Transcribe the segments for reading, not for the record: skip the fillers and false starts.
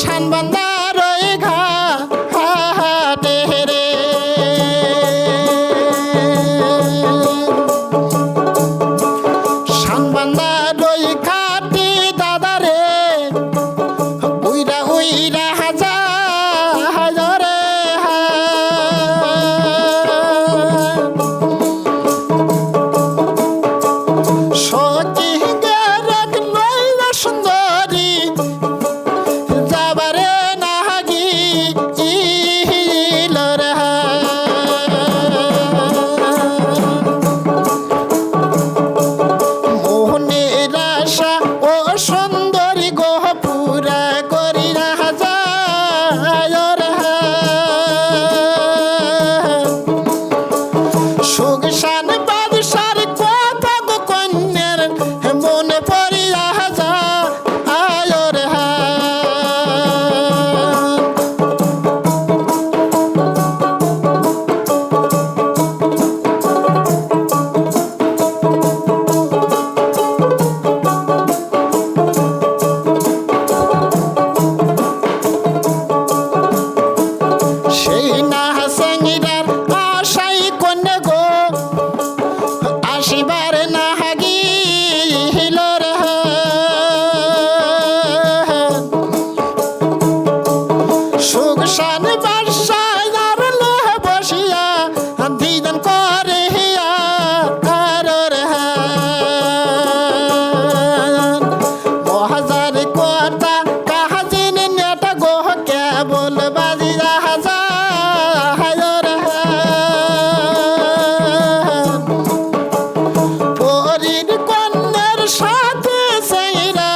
শানবান্দার ওই ঘাটে রে শানবান্দার ওই ঘাটে দাদা রে উইরা উইরা হাজারে সখী গেরক লইলা সুন্দরী যাবারে নাগি ইলরে মোহনের আশা ও সুন্দরী গো পুরা করি রাজা সুগসান বাদশার কথা গো কন্যার মনে পড়িয়া যা আয়র সেই না হাসেঙ্গিরার আশাই কন্যা গো আসিবার না হাগিল রে সুগসান বাদশার লোহ বসিয়া দিদান করে আর রে মহাজার কথা কাহাজিন নেটা গো কেবল বাজি রাজা পরীর কন্যার সাথে সেইরা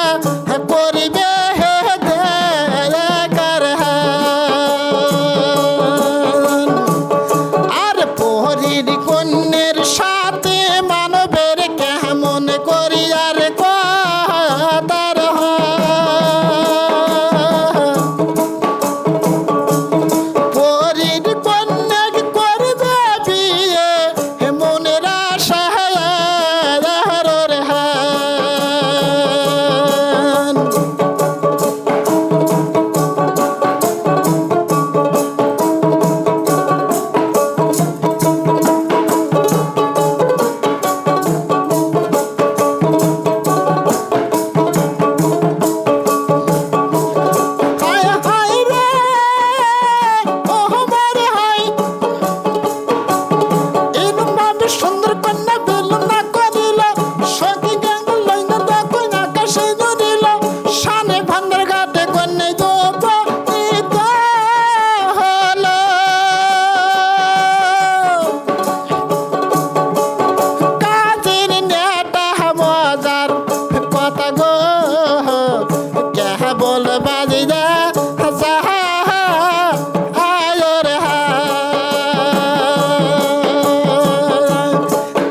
করিবে দেখার আর পরীর কন্যার সাথে মানবের কেমন করিয়ার কথার পরীর কন্যাকে করবে বিয়ে মনের আশা হায় হায় রে ও মরে হায় এরম ভাবে সুন্দর কন্যা বেলুন না করিল সখী গেল লইনা দেখুন আকাশে ধরিল শানে ভান্ডার ঘাটে কন্যা যৌবনিত হলো কাজের নেটা মজার কথা গো কেবল বাজি দা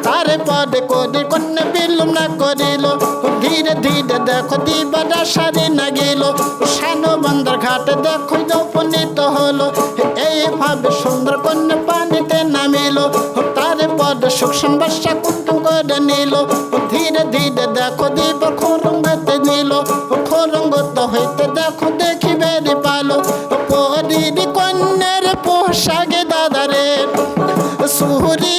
তারপরে করে কন্যা বিলুম না করিল ধীরে ধীরে দেখো দিবারা সারি না গেল শানবান্দার ঘাটে দেখো উপনীত হলো এইভাবে সুন্দর কন্যা পানিতে নামিল তারপরে সুখ সংবাসা কুটুম করে নিল ধীরে ধীরে দেখো দিব খোরঙ্গতে নিল খোরঙ্গত হইতে দেখো দেখিবে রে পালো পরীর কন্যার পোশাকে দাদারে সুহরি